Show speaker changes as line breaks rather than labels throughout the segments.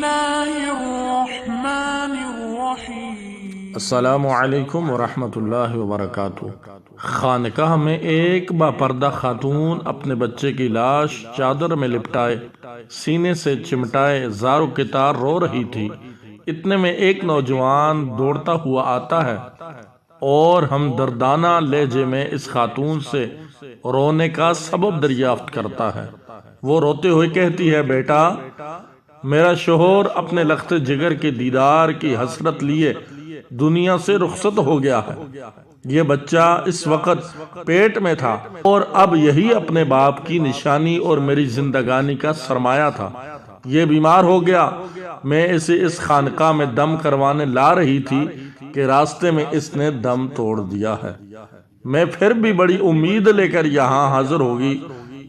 الله الرحمن الرحيم
السلام علیکم ورحمۃ اللہ وبرکاتہ۔ خانقاہ میں ایک باپردہ خاتون اپنے بچے کی لاش چادر میں لپٹائے سینے سے چمٹائے زار و کتار رو رہی تھی۔ اتنے میں ایک نوجوان دوڑتا ہوا آتا ہے اور ہم دردانہ لہجے میں اس خاتون سے رونے کا سبب دریافت کرتا ہے۔ وہ روتے ہوئے کہتی ہے، بیٹا، میرا شوہر اپنے لخت جگر کے دیدار کی حسرت لیے دنیا سے رخصت ہو گیا ہے۔ یہ بچہ اس وقت پیٹ میں تھا اور اب یہی اپنے باپ کی نشانی اور میری زندگانی کا سرمایہ تھا۔ یہ بیمار ہو گیا۔ میں اسے اس خانقاہ میں دم کروانے لا رہی تھی کہ راستے میں اس نے دم توڑ دیا ہے۔ میں پھر بھی بڑی امید لے کر یہاں حاضر ہوگی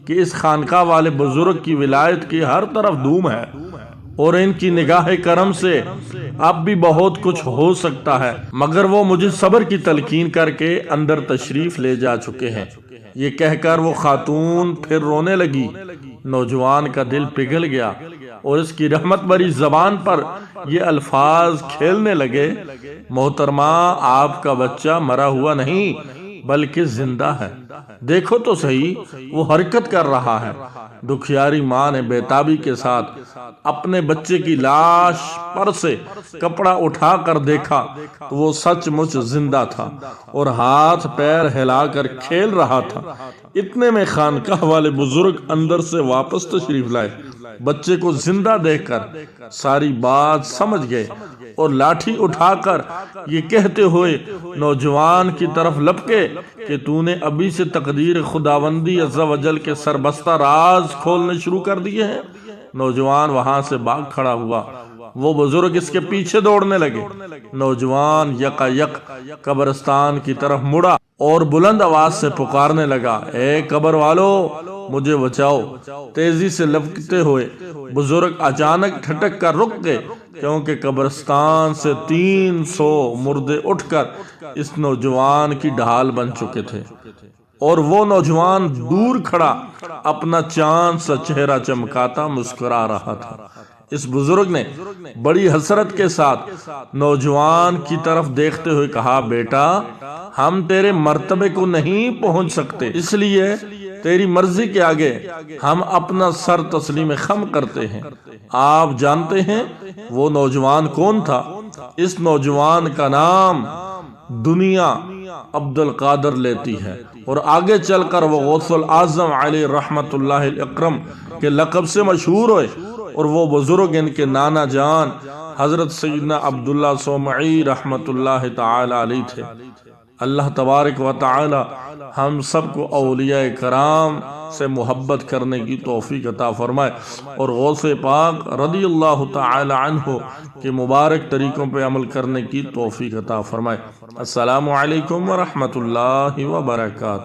کہ اس خانقاہ والے بزرگ کی ولایت کی ہر طرف دھوم ہے اور ان کی نگاہ کرم سے اب بھی بہت کچھ ہو سکتا ہے، مگر وہ مجھے صبر کی تلقین کر کے اندر تشریف لے جا چکے ہیں۔ یہ کہہ کر وہ خاتون پھر رونے لگی۔ نوجوان کا دل پگھل گیا اور اس کی رحمت بری زبان پر یہ الفاظ کھیلنے لگے، محترمہ، آپ کا بچہ مرا ہوا نہیں بلکہ زندہ ہے۔ دیکھو تو صحیح، وہ حرکت کر رہا ہے۔ دکھیاری ماں نے بےتابی کے ساتھ اپنے بچے کی لاش پر سے کپڑا اٹھا کر دیکھا تو وہ سچ مچ زندہ تھا اور ہاتھ پیر ہلا کر کھیل رہا تھا۔ اتنے میں خانقاہ والے بزرگ اندر سے واپس تشریف لائے۔ بچے کو زندہ دیکھ کر ساری بات سمجھ گئے اور لاٹھی اٹھا کر یہ کہتے ہوئے نوجوان کی طرف لپکے کہ تو نے ابھی سے تقدیر خداوندی عز و جل کے سربستہ راز کھولنے شروع کر دیے ہیں۔ نوجوان وہاں سے بھاگ کھڑا ہوا۔ وہ بزرگ اس کے پیچھے دوڑنے لگے۔ نوجوان یکا یک قبرستان کی طرف مڑا اور بلند آواز سے پکارنے لگا، اے قبر والو، مجھے بچاؤ۔ تیزی سے لپکتے ہوئے بزرگ اچانک ٹھٹک کر رک گئے، کیونکہ قبرستان سے 300 مردے اٹھ کر اس نوجوان کی ڈھال بن چکے تھے اور وہ نوجوان دور کھڑا اپنا چاند سا چہرہ چمکاتا مسکرا رہا تھا۔ اس بزرگ نے بڑی حسرت کے ساتھ نوجوان کی طرف دیکھتے ہوئے کہا، بیٹا، ہم تیرے مرتبے کو نہیں پہنچ سکتے، اس لیے تیری مرضی کے آگے ہم اپنا سر تسلیم خم کرتے ہیں۔ آپ جانتے ہیں وہ نوجوان کون تھا؟ اس نوجوان کا نام دنیا عبد القادر لیتی ہے اور آگے چل کر وہ غوث الاعظم علیہ رحمت اللہ الاکرم کے لقب سے مشہور ہوئے، اور وہ بزرگ ان کے نانا جان حضرت سیدنا عبداللہ صومعی رحمت اللہ تعالی علیہ تھے۔ اللہ تبارک و تعالی ہم سب کو اولیاء کرام سے محبت کرنے کی توفیق عطا فرمائے اور غوث پاک رضی اللہ تعالی عنہ کے مبارک طریقوں پہ عمل کرنے کی توفیق عطا فرمائے۔ السلام علیکم ورحمۃ اللہ وبرکاتہ۔